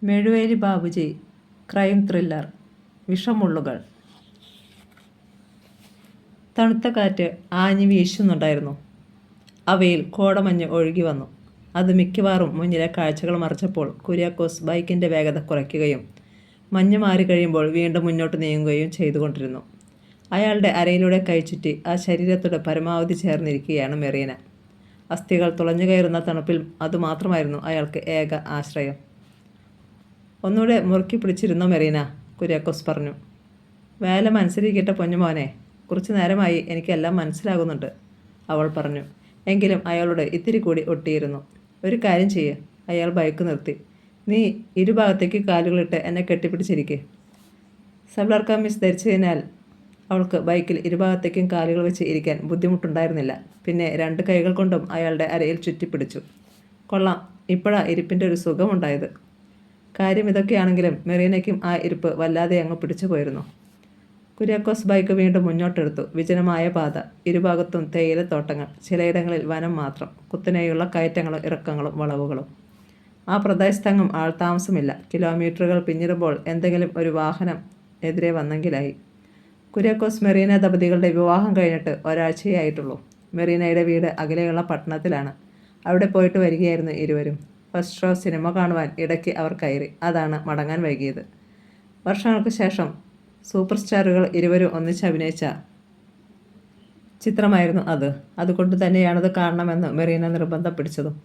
Mezhuveli Babuji crime thriller വിഷമുള്ളുകൾ. തണുത്ത കാറ്റ് ആഞ്ഞു വീശുന്നുണ്ടായിരുന്നു. അവയിൽ കോടമഞ്ഞ് ഒഴുകി വന്നു. അത് മിക്കവാറും മുന്നിലെ കാഴ്ചകൾ മറച്ചപ്പോൾ കുര്യാക്കോസ് ബൈക്കിൻ്റെ വേഗത കുറയ്ക്കുകയും മഞ്ഞ് മാറി കഴിയുമ്പോൾ വീണ്ടും മുന്നോട്ട് നീങ്ങുകയും ചെയ്തുകൊണ്ടിരുന്നു. അയാളുടെ അരയിലൂടെ കൈച്ചുറ്റി ആ ശരീരത്തോട് പരമാവധി ചേർന്നിരിക്കുകയാണ് മെറീന. അസ്ഥികൾ തുളഞ്ഞു കയറുന്ന തണുപ്പിൽ അതുമാത്രമായിരുന്നു അയാൾക്ക് ഏക ആശ്രയം. ഒന്നുകൂടെ മുറുക്കി പിടിച്ചിരുന്നോ മെറീന? കുര്യാക്കോസ് പറഞ്ഞു. വേല മനസ്സിലിരിക്കട്ടെ പൊന്നുമോനെ, കുറച്ചു നേരമായി എനിക്കെല്ലാം മനസ്സിലാകുന്നുണ്ട്, അവൾ പറഞ്ഞു. എങ്കിലും അയാളോട് ഇത്തിരി കൂടി ഒട്ടിയിരുന്നു. ഒരു കാര്യം ചെയ്യ്, അയാൾ ബൈക്ക് നിർത്തി. നീ ഇരുഭാഗത്തേക്ക് കാലുകളിട്ട് എന്നെ കെട്ടിപ്പിടിച്ചിരിക്കെ. സബ്ലർ കമ്മീസ് ധരിച്ചതിനാൽ അവൾക്ക് ബൈക്കിൽ ഇരുഭാഗത്തേക്കും കാലുകൾ വെച്ച് ഇരിക്കാൻ ബുദ്ധിമുട്ടുണ്ടായിരുന്നില്ല. പിന്നെ രണ്ട് കൈകൾ കൊണ്ടും അയാളുടെ അരയിൽ ചുറ്റിപ്പിടിച്ചു. കൊള്ളാം, ഇപ്പോഴാ ഇരിപ്പിൻ്റെ ഒരു സുഖമുണ്ടായത്. കാര്യം ഇതൊക്കെയാണെങ്കിലും മെറീനയ്ക്കും ആ ഇരിപ്പ് വല്ലാതെ അങ്ങ് പിടിച്ചു പോയിരുന്നു. കുര്യാക്കോസ് ബൈക്ക് വീണ്ടും മുന്നോട്ടെടുത്തു. വിജനമായ പാത, ഇരുഭാഗത്തും തേയിലത്തോട്ടങ്ങൾ, ചിലയിടങ്ങളിൽ വനം മാത്രം, കുത്തനെയുള്ള കയറ്റങ്ങളും ഇറക്കങ്ങളും വളവുകളും. ആ പ്രദേശത്തെങ്ങും ആൾതാമസമില്ല. കിലോമീറ്ററുകൾ പിന്നിടുമ്പോൾ എന്തെങ്കിലും ഒരു വാഹനം എതിരെ വന്നെങ്കിലായി. കുര്യാക്കോസ് മെറീന ദമ്പതികളുടെ വിവാഹം കഴിഞ്ഞിട്ട് ഒരാഴ്ചയായിട്ടുള്ളൂ. മെറീനയുടെ വീട് അകലെയുള്ള പട്ടണത്തിലാണ്. അവിടെ പോയിട്ട് വരികയായിരുന്നു ഇരുവരും. ഫസ്റ്റ് ഷോ സിനിമ കാണുവാൻ ഇടയ്ക്ക് അവർ കയറി. അതാണ് മടങ്ങാൻ വൈകിയത്. വർഷങ്ങൾക്ക് ശേഷം സൂപ്പർ സ്റ്റാറുകൾ ഇരുവരും ഒന്നിച്ച് അഭിനയിച്ച ചിത്രമായിരുന്നു അത്. അതുകൊണ്ട് തന്നെയാണത് കാണണമെന്ന് മെറീന നിർബന്ധം പിടിച്ചതും.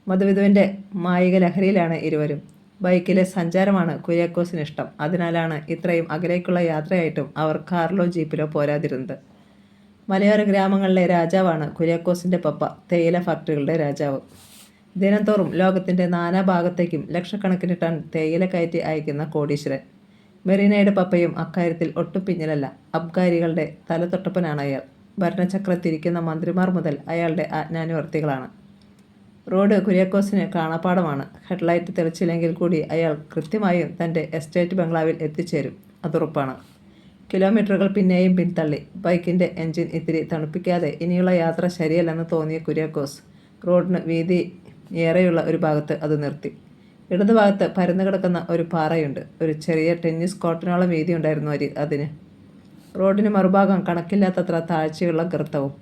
മധുവിധുവിൻ്റെ മായിക ലഹരിയിലാണ് ഇരുവരും. ബൈക്കിലെ സഞ്ചാരമാണ് കുര്യാക്കോസിന് ഇഷ്ടം. അതിനാലാണ് ഇത്രയും അകലേക്കുള്ള യാത്രയായിട്ടും അവർ കാറിലോ ജീപ്പിലോ പോരാതിരുന്നത്. മലയോര ഗ്രാമങ്ങളിലെ രാജാവാണ് കുര്യാക്കോസിൻ്റെ പപ്പ, തേയില ഫാക്ടറികളുടെ രാജാവ്. ദിനംതോറും ലോകത്തിൻ്റെ നാനാഭാഗത്തേക്കും ലക്ഷക്കണക്കിന് ടൺ തേയില കയറ്റി അയക്കുന്ന കോടീശ്വരൻ. മെറീനയുടെ പപ്പയും അക്കാര്യത്തിൽ ഒട്ടും പിന്നിലല്ല. അബ്കാരികളുടെ തലതൊട്ടപ്പനാണ് അയാൾ. ഭരണചക്രത്തിരിക്കുന്ന മന്ത്രിമാർ മുതൽ അയാളുടെ ആജ്ഞാനുവർത്തികളാണ്. റോഡ് കുര്യാക്കോസിന് കാണാപ്പാടമാണ്. ഹെഡ്ലൈറ്റ് തെളിച്ചില്ലെങ്കിൽ കൂടി അയാൾ കൃത്യമായും തൻ്റെ എസ്റ്റേറ്റ് ബംഗ്ലാവിൽ എത്തിച്ചേരും, അതുറപ്പാണ്. കിലോമീറ്ററുകൾ പിന്നെയും പിന്തള്ളി. ബൈക്കിൻ്റെ എൻജിൻ ഇത്തിരി തണുപ്പിക്കാതെ ഇനിയുള്ള യാത്ര ശരിയല്ലെന്ന് തോന്നിയ കുര്യാക്കോസ് റോഡിന് വീതി ഏറെയുള്ള ഒരു ഭാഗത്ത് അത് നിർത്തി. ഇടതുഭാഗത്ത് പരന്നു കിടക്കുന്ന ഒരു പാറയുണ്ട്. ഒരു ചെറിയ ടെന്നീസ് കോർട്ടിനോളം വീതി ഉണ്ടായിരുന്നു അതിന്. റോഡിന് മറുഭാഗം കണക്കില്ലാത്തത്ര താഴ്ചയുള്ള ഗർത്തവും.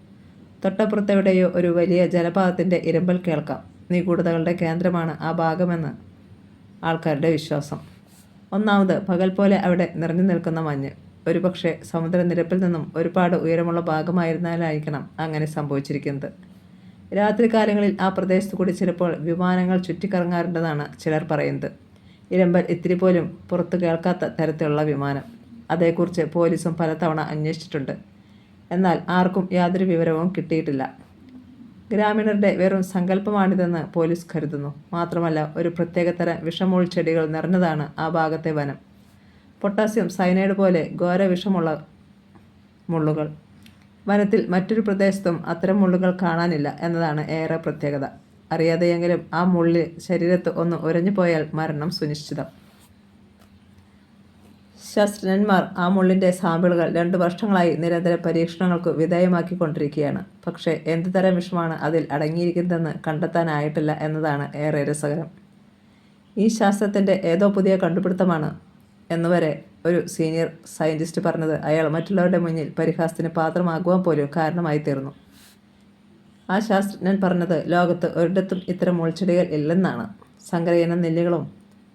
തൊട്ടപ്പുറത്തെവിടെയോ ഒരു വലിയ ജലപാതത്തിൻ്റെ ഇരമ്പൽ കേൾക്കാം. നിഗൂഢതകളുടെ കേന്ദ്രമാണ് ആ ഭാഗമെന്ന് ആൾക്കാരുടെ വിശ്വാസം. ഒന്നാമത്, പകൽ പോലെ അവിടെ നിറഞ്ഞു നിൽക്കുന്ന മഞ്ഞ്. ഒരുപക്ഷെ സമുദ്രനിരപ്പിൽ നിന്നും ഒരുപാട് ഉയരമുള്ള ഭാഗമായിരുന്നാലായിരിക്കണം അങ്ങനെ സംഭവിച്ചിരിക്കുന്നത്. രാത്രികാലങ്ങളിൽ ആ പ്രദേശത്ത് കൂടി ചിലപ്പോൾ വിമാനങ്ങൾ ചുറ്റിക്കറങ്ങാറുണ്ടെന്നാണ് ചിലർ പറയുന്നത്. ഇരമ്പൽ ഇത്തിരി പോലും പുറത്ത് കേൾക്കാത്ത തരത്തിലുള്ള വിമാനം. അതേക്കുറിച്ച് പോലീസും പലതവണ അന്വേഷിച്ചിട്ടുണ്ട്. എന്നാൽ ആർക്കും യാതൊരു വിവരവും കിട്ടിയിട്ടില്ല. ഗ്രാമീണരുടെ വെറും സങ്കല്പമാണിതെന്ന് പോലീസ് കരുതുന്നു. മാത്രമല്ല, ഒരു പ്രത്യേകതരം വിഷമുൾ ചെടികൾ നിറഞ്ഞതാണ് ആ ഭാഗത്തെ വനം. പൊട്ടാസ്യം സയനൈഡ് പോലെ ഘോര വിഷമുള്ള മുള്ളുകൾ. വനത്തിൽ മറ്റൊരു പ്രദേശത്തും അത്തരം മുള്ളുകൾ കാണാനില്ല എന്നതാണ് ഏറെ പ്രത്യേകത. അറിയാതെയെങ്കിലും ആ മുള്ളിൽ ശരീരത്ത് ഒന്ന് ഉരഞ്ഞു പോയാൽ മരണം സുനിശ്ചിതം. ശാസ്ത്രജ്ഞന്മാർ ആ മുള്ളിൻ്റെ സാമ്പിളുകൾ 2 വർഷങ്ങളായി നിരന്തര പരീക്ഷണങ്ങൾക്ക് വിധേയമാക്കിക്കൊണ്ടിരിക്കുകയാണ്. പക്ഷേ എന്തുതരം വിഷമാണ് അതിൽ അടങ്ങിയിരിക്കുന്നതെന്ന് കണ്ടെത്താനായിട്ടില്ല എന്നതാണ് ഏറെ രസകരം. ഈ ശാസ്ത്രത്തിൻ്റെ ഏതോ പുതിയ കണ്ടുപിടുത്തമാണ് എന്നുവരെ ഒരു സീനിയർ സയൻറ്റിസ്റ്റ് പറഞ്ഞത് അയാൾ മറ്റുള്ളവരുടെ മുന്നിൽ പരിഹാസത്തിന് പാത്രമാകുവാൻ പോലും കാരണമായി തീർന്നു. ആ ശാസ്ത്രജ്ഞൻ പറഞ്ഞത് ലോകത്ത് ഒരിടത്തും ഇത്തരം മുൾച്ചെടികൾ ഇല്ലെന്നാണ്. സങ്കരയിനം നെല്ലുകളും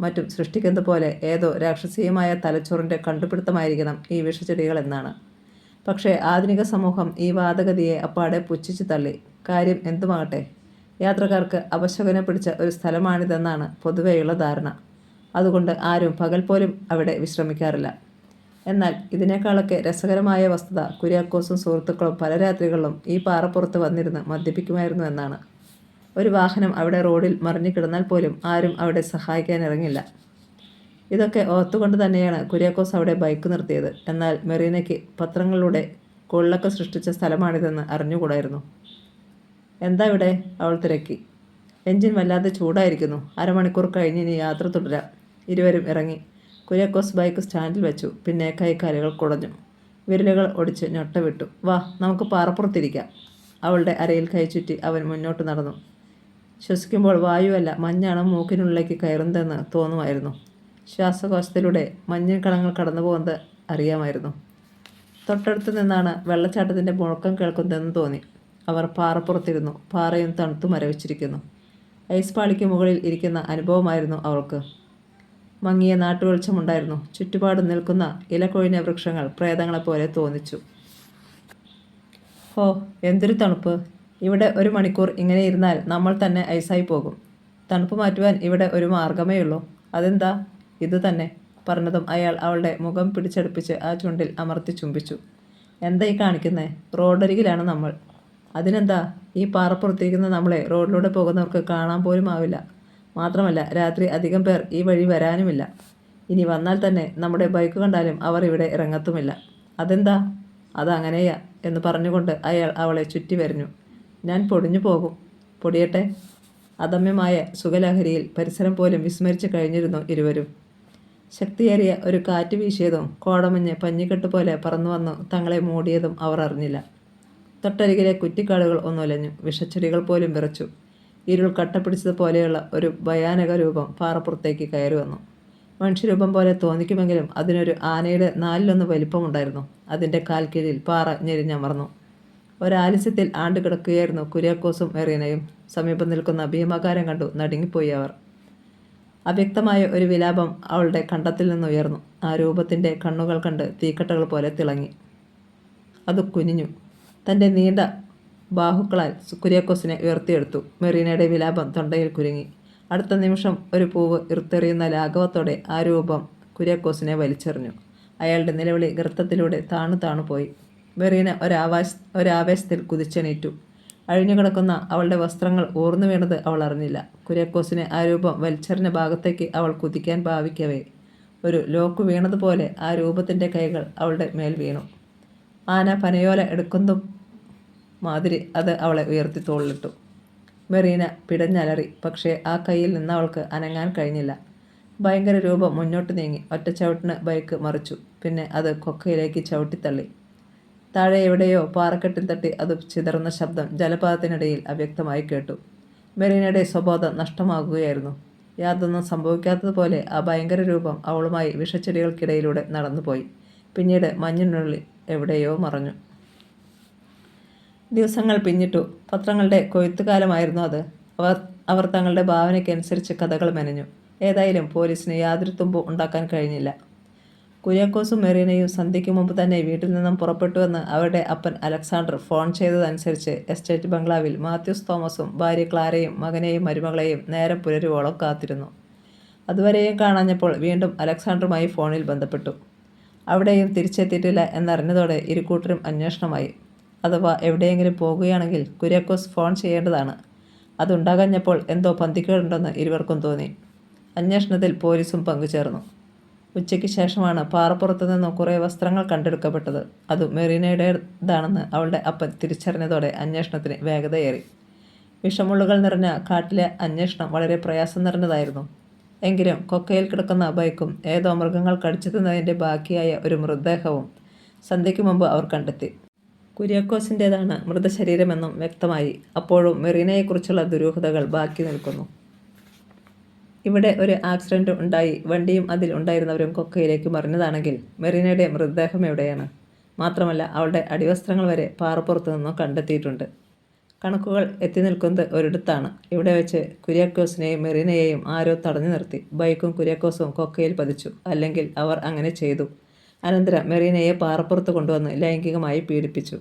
മറ്റും സൃഷ്ടിക്കുന്നത് പോലെ ഏതോ രാക്ഷസീയമായ തലച്ചോറിൻ്റെ കണ്ടുപിടുത്തമായിരിക്കണം ഈ വിഷച്ചെടികൾ എന്നാണ്. പക്ഷേ ആധുനിക സമൂഹം ഈ വാദഗതിയെ അപ്പാടെ പുച്ഛിച്ചു തള്ളി. കാര്യം എന്തുമാകട്ടെ, യാത്രക്കാർക്ക് അപശകുനം പിടിച്ച ഒരു സ്ഥലമാണിതെന്നാണ് പൊതുവെയുള്ള ധാരണ. അതുകൊണ്ട് ആരും പകൽ പോലും അവിടെ വിശ്രമിക്കാറില്ല. എന്നാൽ ഇതിനേക്കാളൊക്കെ രസകരമായ വസ്തുത കുര്യാക്കോസും സുഹൃത്തുക്കളും പല രാത്രികളിലും ഈ പാറപ്പുറത്ത് വന്നിരുന്ന് മദ്യപിക്കുമായിരുന്നു എന്നാണ്. ഒരു വാഹനം അവിടെ റോഡിൽ മറിഞ്ഞു കിടന്നാൽ പോലും ആരും അവിടെ സഹായിക്കാനിറങ്ങില്ല. ഇതൊക്കെ ഓർത്തുകൊണ്ട് തന്നെയാണ് കുര്യാക്കോസ് അവിടെ ബൈക്ക് നിർത്തിയത്. എന്നാൽ മെറീനയ്ക്ക് പത്രങ്ങളിലൂടെ കൊള്ളൊക്കെ സൃഷ്ടിച്ച സ്ഥലമാണിതെന്ന് അറിഞ്ഞുകൂടായിരുന്നു. എന്താ ഇവിടെ? അവൾ തിരക്കി. എൻജിൻ വല്ലാതെ ചൂടായിരിക്കുന്നു. അരമണിക്കൂർ കഴിഞ്ഞ് ഇനി യാത്ര തുടരാം. ഇരുവരും ഇറങ്ങി. കുര്യാക്കോസ് ബൈക്ക് സ്റ്റാൻഡിൽ വെച്ചു. പിന്നെ കൈക്കാലുകൾ കുടഞ്ഞു. വിരലുകൾ ഒടിച്ച് ഞൊട്ട വിട്ടു. വാ, നമുക്ക് പാറപ്പുറത്തിരിക്കാം. അവളുടെ അരയിൽ കൈ ചുറ്റി അവൻ മുന്നോട്ട് നടന്നു. ശ്വസിക്കുമ്പോൾ വായുവല്ല മഞ്ഞാണ് മൂക്കിനുള്ളിലേക്ക് കയറുന്നതെന്ന് തോന്നുമായിരുന്നു. ശ്വാസകോശത്തിലൂടെ മഞ്ഞിൻ കണങ്ങൾ കടന്നു പോകുന്നത് അറിയാമായിരുന്നു. തൊട്ടടുത്ത് നിന്നാണ് വെള്ളച്ചാട്ടത്തിൻ്റെ മുഴക്കം കേൾക്കുന്നതെന്ന് തോന്നി. അവർ പാറപ്പുറത്തിരുന്നു. പാറയും തണുത്തു മരവിച്ചിരിക്കുന്നു. ഐസ് പാളിക്ക് മുകളിൽ ഇരിക്കുന്ന അനുഭവമായിരുന്നു അവൾക്ക്. മങ്ങിയ നാട്ടുവെളിച്ചമുണ്ടായിരുന്നു. ചുറ്റുപാടും നിൽക്കുന്ന ഇലകൊഴിഞ്ഞ വൃക്ഷങ്ങൾ പ്രേതങ്ങളെപ്പോലെ തോന്നിച്ചു. ഓ, എന്തൊരു തണുപ്പ്! ഇവിടെ 1 മണിക്കൂർ ഇങ്ങനെ ഇരുന്നാൽ നമ്മൾ തന്നെ ഐസായി പോകും. തണുപ്പ് മാറ്റുവാൻ ഇവിടെ ഒരു മാർഗമേ ഉള്ളൂ. അതെന്താ? ഇത് തന്നെ. പറഞ്ഞതും അയാൾ അവളുടെ മുഖം പിടിച്ചെടുപ്പിച്ച് ആ ചുണ്ടിൽ അമർത്തി ചുംബിച്ചു. എന്തായി കാണിക്കുന്നേ? റോഡരികിലാണ് നമ്മൾ. അതിനെന്താ? ഈ പാറപ്പുറത്തിരിക്കുന്ന നമ്മളെ റോഡിലൂടെ പോകുന്നവർക്ക് കാണാൻ പോലും ആവില്ല. മാത്രമല്ല രാത്രി അധികം പേർ ഈ വഴി വരാനുമില്ല. ഇനി വന്നാൽ തന്നെ നമ്മുടെ ബൈക്ക് കണ്ടാലും അവർ ഇവിടെ ഇറങ്ങത്തുമില്ല. അതെന്താ? അതങ്ങനെയാ എന്ന് പറഞ്ഞുകൊണ്ട് അയാൾ അവളെ ചുറ്റി വരഞ്ഞു. ഞാൻ പൊടിഞ്ഞു പോകും. പൊടിയട്ടെ. അദമ്യമായ സുഖലഹരിയിൽ പരിസരം പോലും വിസ്മരിച്ചു കഴിഞ്ഞിരുന്നു ഇരുവരും. ശക്തിയേറിയ ഒരു കാറ്റ് വീശിയതും കോടമഞ്ഞ് പഞ്ഞിക്കെട്ട് പോലെ പറന്നു വന്നു തങ്ങളെ മൂടിയതും അവർ അറിഞ്ഞില്ല. തൊട്ടരികിലെ കുറ്റിക്കാടുകൾ ഒന്നുലഞ്ഞു. വിഷച്ചെടികൾ പോലും വിറച്ചു. ഇരുൾ കട്ടപ്പിടിച്ചതുപോലെയുള്ള ഒരു ഭയാനക രൂപം പാറപ്പുറത്തേക്ക് കയറി വന്നു. മനുഷ്യരൂപം പോലെ തോന്നിക്കുമെങ്കിലും അതിനൊരു ആനയുടെ 4/1 വലിപ്പമുണ്ടായിരുന്നു. അതിൻ്റെ കാൽക്കീഴിൽ പാറ ഞെരിഞ്ഞമർന്നു. ഒരാലസ്യത്തിൽ ആണ്ടുകിടക്കുകയായിരുന്നു കുര്യാക്കോസും മെറീനയും. സമീപം നിൽക്കുന്ന ഭീമാകാരം കണ്ടു നടുങ്ങിപ്പോയി അവർ. അവ്യക്തമായ ഒരു വിലാപം അവളുടെ കണ്ടത്തിൽ നിന്നുയർന്നു. ആ രൂപത്തിൻ്റെ കണ്ണുകൾ കണ്ട് തീക്കട്ടകൾ പോലെ തിളങ്ങി. അത് കുനിഞ്ഞു. തൻ്റെ നീണ്ട ബാഹുക്കളാൽ കുര്യാക്കോസിനെ ഉയർത്തിയെടുത്തു. മെറീനയുടെ വിലാപം തൊണ്ടയിൽ കുരുങ്ങി. അടുത്ത നിമിഷം ഒരു പൂവ് ഇറുത്തെറിയുന്ന ലാഘവത്തോടെ ആ രൂപം കുര്യാക്കോസിനെ വലിച്ചെറിഞ്ഞു. അയാളുടെ നിലവിളി ഗർത്തത്തിലൂടെ താണു പോയി. മെറീന ഒരാവേശത്തിൽ കുതിച്ചെണീറ്റു. അഴിഞ്ഞുകിടക്കുന്ന അവളുടെ വസ്ത്രങ്ങൾ ഊർന്നു വീണത് അവൾ അറിഞ്ഞില്ല. കുര്യാക്കോസിനെ ആ രൂപം വലിച്ചെറിഞ്ഞ ഭാഗത്തേക്ക് അവൾ കുതിക്കാൻ ഭാവിക്കവേ ഒരു ലോക്ക് വീണതുപോലെ ആ രൂപത്തിൻ്റെ കൈകൾ അവളുടെ മേൽ വീണു. ആന പനയോല എടുക്കുന്നതും മാതിരി അത് അവളെ ഉയർത്തി തോളിലിട്ടു. മെറീന പിടഞ്ഞലറി. പക്ഷേ ആ കൈയിൽ നിന്നവൾക്ക് അനങ്ങാൻ കഴിഞ്ഞില്ല. ഭയങ്കര രൂപം മുന്നോട്ട് നീങ്ങി. ഒറ്റച്ചവിട്ടിന് ബൈക്ക് മറിച്ചു. പിന്നെ അത് കൊക്കയിലേക്ക് ചവിട്ടിത്തള്ളി. താഴെ എവിടെയോ പാറക്കെട്ടിൽ തട്ടി അത് ചിതറുന്ന ശബ്ദം ജലപാതത്തിനിടയിൽ അവ്യക്തമായി കേട്ടു. മെറീനയുടെ സ്വബോധം നഷ്ടമാകുകയായിരുന്നു. യാതൊന്നും സംഭവിക്കാത്തതുപോലെ ആ ഭയങ്കര രൂപം അവളുമായി വിഷച്ചെടികൾക്കിടയിലൂടെ നടന്നുപോയി. പിന്നീട് മഞ്ഞിനുള്ളിൽ എവിടെയോ മറഞ്ഞു. ദിവസങ്ങൾ പിന്നിട്ടു. പത്രങ്ങളുടെ കൊയ്ത്തുകാലമായിരുന്നു അത്. അവർ തങ്ങളുടെ ഭാവനയ്ക്കനുസരിച്ച് കഥകൾ മെനഞ്ഞു. ഏതായാലും പോലീസിന് യാതൊരു തുമ്പും ഉണ്ടാക്കാൻ കഴിഞ്ഞില്ല. കുര്യാക്കോസും മെറീനയും സന്ധ്യയ്ക്ക് മുമ്പ് തന്നെ വീട്ടിൽ നിന്നും പുറപ്പെട്ടുവെന്ന് അവരുടെ അപ്പൻ അലക്സാണ്ടർ ഫോൺ ചെയ്തതനുസരിച്ച് എസ്റ്റേറ്റ് ബംഗ്ലാവിൽ മാത്യൂസ് തോമസും ഭാര്യ ക്ലാരയും മകനെയും മരുമകളെയും നേരം പുലരുവോളം കാത്തിരുന്നു. അതുവരെയും കാണാഞ്ഞപ്പോൾ വീണ്ടും അലക്സാണ്ടറുമായി ഫോണിൽ ബന്ധപ്പെട്ടു. അവിടെയും തിരിച്ചെത്തിയിട്ടില്ല എന്നറിഞ്ഞതോടെ ഇരുകൂട്ടരും അന്വേഷണമായി. അഥവാ എവിടെയെങ്കിലും പോകുകയാണെങ്കിൽ കുര്യാക്കോസ് ഫോൺ ചെയ്യേണ്ടതാണ്. അതുണ്ടാകഞ്ഞപ്പോൾ എന്തോ പന്തിക്കേടുണ്ടെന്ന് ഇരുവർക്കും തോന്നി. അന്വേഷണത്തിൽ പോലീസും പങ്കുചേർന്നു. ഉച്ചയ്ക്ക് ശേഷമാണ് പാറപ്പുറത്തു നിന്നും കുറേ വസ്ത്രങ്ങൾ കണ്ടെടുക്കപ്പെട്ടത്. അത് മെറീനയുടേതാണെന്ന് അവളുടെ അപ്പൻ തിരിച്ചറിഞ്ഞതോടെ അന്വേഷണത്തിന് വേഗതയേറി. വിഷമുള്ളുകൾ നിറഞ്ഞ കാട്ടിലെ അന്വേഷണം വളരെ പ്രയാസം നിറഞ്ഞതായിരുന്നു. എങ്കിലും കൊക്കയിൽ കിടക്കുന്ന ബൈക്കും ഏതോ മൃഗങ്ങൾ കടിച്ചു തിന്നതിൻ്റെ ബാക്കിയായ ഒരു മൃതദേഹവും സന്ധ്യയ്ക്ക് മുമ്പ് അവർ കണ്ടെത്തി. കുര്യാക്കോസിൻ്റേതാണ് മൃതശരീരമെന്നും വ്യക്തമായി. അപ്പോഴും മെറീനയെക്കുറിച്ചുള്ള ദുരൂഹതകൾ ബാക്കി നിൽക്കുന്നു. ഇവിടെ ഒരു ആക്സിഡൻറ്റ് ഉണ്ടായി വണ്ടിയും അതിൽ ഉണ്ടായിരുന്നവരും കൊക്കയിലേക്ക് മറിഞ്ഞതാണെങ്കിൽ മെറീനയുടെ മൃതദേഹം എവിടെയാണ്? മാത്രമല്ല അവളുടെ അടിവസ്ത്രങ്ങൾ വരെ പാറപ്പുറത്തു നിന്നും കണ്ടെത്തിയിട്ടുണ്ട്. കണക്കുകൾ എത്തി നിൽക്കുന്നത് ഒരിടത്താണ്. ഇവിടെ വെച്ച് കുര്യാക്കോസിനെയും മെറീനയെയും ആരോ തടഞ്ഞു നിർത്തി. ബൈക്കും കുര്യാക്കോസും കൊക്കയിൽ പതിച്ചു. അല്ലെങ്കിൽ അവർ അങ്ങനെ ചെയ്തു. അനന്തരം മെറീനയെ പാറപ്പുറത്ത് കൊണ്ടുവന്ന് ലൈംഗികമായി പീഡിപ്പിച്ചു.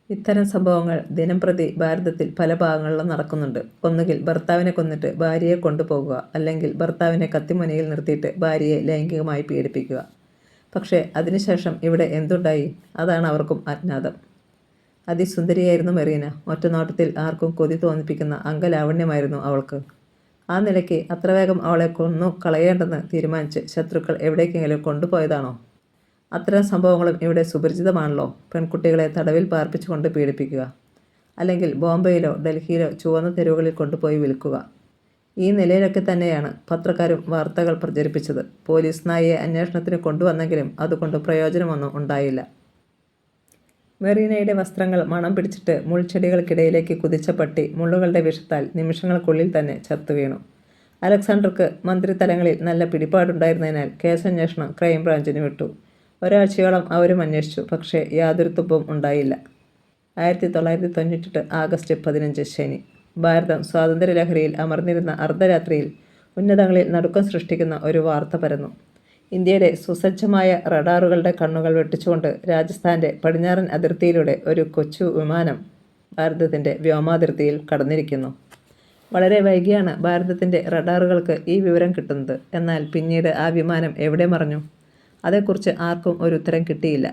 ഇത്തരം സംഭവങ്ങൾ ദിനംപ്രതി ഭാരതത്തിൽ പല ഭാഗങ്ങളിലും നടക്കുന്നുണ്ട്. ഒന്നുകിൽ ഭർത്താവിനെ കൊന്നിട്ട് ഭാര്യയെ കൊണ്ടുപോകുക, അല്ലെങ്കിൽ ഭർത്താവിനെ കത്തിമുനയിൽ നിർത്തിയിട്ട് ഭാര്യയെ ലൈംഗികമായി പീഡിപ്പിക്കുക. പക്ഷേ അതിനുശേഷം ഇവിടെ എന്തുണ്ടായി? അതാണ് അവർക്കും അജ്ഞാതം. അതിസുന്ദരിയായിരുന്നു മെറീന. ഒറ്റനോട്ടത്തിൽ ആർക്കും കൊതി തോന്നിപ്പിക്കുന്ന അംഗലാവണ്യമായിരുന്നു അവൾക്ക്. ആ നിലയ്ക്ക് അത്ര വേഗം അവളെ കൊന്നു കളയേണ്ടെന്ന് തീരുമാനിച്ച് ശത്രുക്കൾ എവിടേക്കെങ്കിലും കൊണ്ടുപോയതാണോ? അത്തരം സംഭവങ്ങളും ഇവിടെ സുപരിചിതമാണല്ലോ. പെൺകുട്ടികളെ തടവിൽ പാർപ്പിച്ചുകൊണ്ട് പീഡിപ്പിക്കുക, അല്ലെങ്കിൽ ബോംബെയിലോ ഡൽഹിയിലോ ചുവന്ന തെരുവുകളിൽ കൊണ്ടുപോയി വിൽക്കുക. ഈ നിലയിലൊക്കെ തന്നെയാണ് പത്രക്കാരും വാർത്തകൾ പ്രചരിപ്പിച്ചത്. പോലീസ് നായയെ അന്വേഷണത്തിന് കൊണ്ടുവന്നെങ്കിലും അതുകൊണ്ട് പ്രയോജനമൊന്നും ഉണ്ടായില്ല. മെറീനയുടെ വസ്ത്രങ്ങൾ മണം പിടിച്ചിട്ട് മുൾച്ചെടികൾക്കിടയിലേക്ക് കുതിച്ച പട്ടി മുള്ളുകളുടെ വിഷത്താൽ നിമിഷങ്ങൾക്കുള്ളിൽ തന്നെ ചത്തുവീണു. അലക്സാണ്ടർക്ക് മന്ത്രിതലങ്ങളിൽ നല്ല പിടിപാടുണ്ടായിരുന്നതിനാൽ കേസന്വേഷണം ക്രൈംബ്രാഞ്ചിന് വിട്ടു. ഒരാഴ്ചയോളം അവരും അന്വേഷിച്ചു. പക്ഷേ യാതൊരു തുമ്പും ഉണ്ടായില്ല. 1998 ആഗസ്റ്റ് 15 ശനി. ഭാരതം സ്വാതന്ത്ര്യലഹരിയിൽ അമർന്നിരുന്ന അർദ്ധരാത്രിയിൽ ഉന്നതങ്ങളിൽ നടുക്കം സൃഷ്ടിക്കുന്ന ഒരു വാർത്ത പരന്നു. ഇന്ത്യയുടെ സുസജ്ജമായ റഡാറുകളുടെ കണ്ണുകൾ വെട്ടിച്ചുകൊണ്ട് രാജസ്ഥാൻ്റെ പടിഞ്ഞാറൻ അതിർത്തിയിലൂടെ ഒരു കൊച്ചു വിമാനം ഭാരതത്തിൻ്റെ വ്യോമാതിർത്തിയിൽ കടന്നിരിക്കുന്നു. വളരെ വൈകിയാണ് ഭാരതത്തിൻ്റെ റഡാറുകൾക്ക് ഈ വിവരം കിട്ടുന്നത്. എന്നാൽ പിന്നീട് ആ വിമാനം എവിടെ മറഞ്ഞു? അതേക്കുറിച്ച് ആർക്കും ഒരു ഉത്തരം കിട്ടിയില്ല.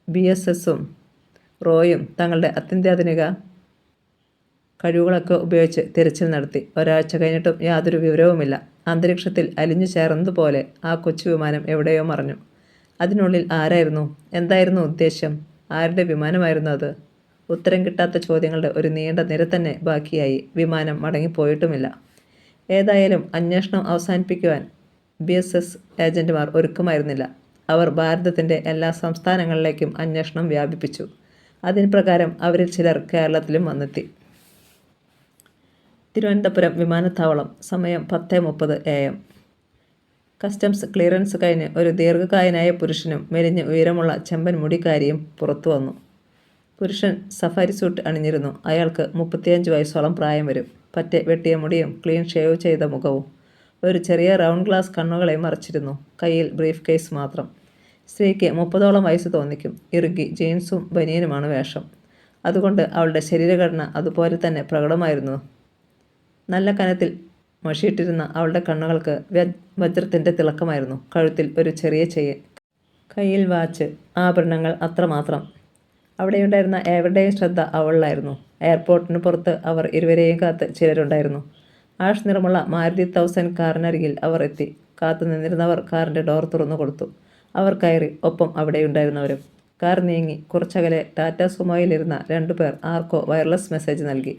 BSSും റോയും തങ്ങളുടെ അത്യന്താധുനിക കഴിവുകളൊക്കെ ഉപയോഗിച്ച് തിരച്ചിൽ നടത്തി. ഒരാഴ്ച കഴിഞ്ഞിട്ടും യാതൊരു വിവരവുമില്ല. അന്തരീക്ഷത്തിൽ അലിഞ്ഞു ചേർന്നതുപോലെ ആ കൊച്ചു വിമാനം എവിടെയോ മറഞ്ഞു. അതിനുള്ളിൽ ആരായിരുന്നു? എന്തായിരുന്നു ഉദ്ദേശ്യം? ആരുടെ വിമാനമായിരുന്നു അത്? ഉത്തരം കിട്ടാത്ത ചോദ്യങ്ങളുടെ ഒരു നീണ്ട നിര തന്നെ ബാക്കിയായി. വിമാനം മടങ്ങിപ്പോയിട്ടുമില്ല. ഏതായാലും അന്വേഷണം അവസാനിപ്പിക്കുവാൻ BSS ഏജന്റുമാർ ഒരുക്കമായിരുന്നില്ല. അവർ ഭാരതത്തിൻ്റെ എല്ലാ സംസ്ഥാനങ്ങളിലേക്കും അന്വേഷണം വ്യാപിപ്പിച്ചു. അതിന് പ്രകാരം അവരിൽ ചിലർ കേരളത്തിലും വന്നെത്തി. തിരുവനന്തപുരം വിമാനത്താവളം. സമയം 10:30 AM. കസ്റ്റംസ് ക്ലിയറൻസ് കഴിഞ്ഞ് ഒരു ദീർഘകായനായ പുരുഷനും മെലിഞ്ഞ് ഉയരമുള്ള ചെമ്പൻ മുടിക്കാരിയും പുറത്തു വന്നു. പുരുഷൻ സഫാരി സൂട്ട് അണിഞ്ഞിരുന്നു. അയാൾക്ക് 35 വയസ്സോളം പ്രായം വരും. പറ്റെ വെട്ടിയ മുടിയും ക്ലീൻ ഷേവ് ചെയ്ത മുഖവും ഒരു ചെറിയ റൗണ്ട് ഗ്ലാസ് കണ്ണുകളെ മറച്ചിരുന്നു. കയ്യിൽ ബ്രീഫ് കേസ് മാത്രം. സ്ത്രീക്ക് 30ഓളം വയസ്സ് തോന്നിക്കും. ഇറുകി ജീൻസും ബനിയനുമാണ് വേഷം. അതുകൊണ്ട് അവളുടെ ശരീരഘടന അതുപോലെ തന്നെ പ്രകടമായിരുന്നു. നല്ല കനത്തിൽ മഷിയിട്ടിരുന്ന അവളുടെ കണ്ണുകൾക്ക് വജ്രത്തിൻ്റെ തിളക്കമായിരുന്നു. കഴുത്തിൽ ഒരു ചെറിയ ചെയിൻ, കയ്യിൽ വാച്ച്, ആഭരണങ്ങൾ അത്രമാത്രം. അവിടെയുണ്ടായിരുന്ന ഏവരുടെയും ശ്രദ്ധ അവളിലായിരുന്നു. എയർപോർട്ടിന് പുറത്ത് അവർ ഇരുവരെയും കാത്ത് ചിലരുണ്ടായിരുന്നു. ആഷ് നിറമുള്ള മാരുതി 1000 കാറിനരികിൽ അവർ എത്തി. കാത്തു നിന്നിരുന്നവർ കാറിൻ്റെ ഡോർ തുറന്നു കൊടുത്തു. അവർ കയറി. ഒപ്പം അവിടെയുണ്ടായിരുന്നവരും. കാർ നീങ്ങി. കുറച്ചകലെ ടാറ്റ സുമോയിലിരുന്ന 2 പേർ ആർക്കോ വയർലെസ് മെസ്സേജ് നൽകി.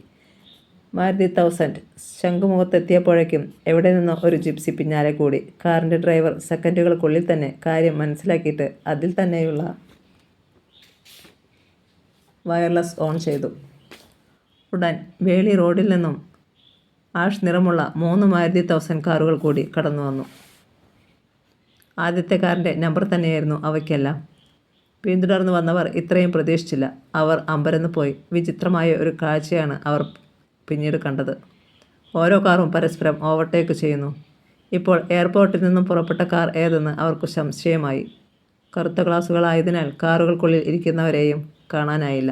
മാരുതി 1000 ശംഖുമുഖത്തെത്തിയപ്പോഴേക്കും എവിടെ നിന്നോ ഒരു ജിപ്സി പിന്നാലെ കൂടി. കാറിൻ്റെ ഡ്രൈവർ സെക്കൻഡുകൾക്കുള്ളിൽ തന്നെ കാര്യം മനസ്സിലാക്കിയിട്ട് അതിൽ തന്നെയുള്ള വയർലെസ് ഓൺ ചെയ്തു. ഉടൻ വേളി റോഡിൽ നിന്നും ആഷ് നിറമുള്ള 3 മാരുതി 1000 കാറുകൾ കൂടി കടന്നു വന്നു. ആദ്യത്തെ കാറിൻ്റെ നമ്പർ തന്നെയായിരുന്നു അവയ്ക്കെല്ലാം. പിന്തുടർന്നു വന്നവർ ഇത്രയും പ്രതീക്ഷിച്ചില്ല. അവർ അമ്പരന്ന് പോയി. വിചിത്രമായ ഒരു കാഴ്ചയാണ് അവർ പിന്നീട് കണ്ടത്. ഓരോ കാറും പരസ്പരം ഓവർടേക്ക് ചെയ്യുന്നു. ഇപ്പോൾ എയർപോർട്ടിൽ നിന്നും പുറപ്പെട്ട കാർ ഏതെന്ന് അവർക്ക് സംശയമായി. കറുത്ത ഗ്ലാസുകളായതിനാൽ കാറുകൾക്കുള്ളിൽ ഇരിക്കുന്നവരെയും കാണാനായില്ല.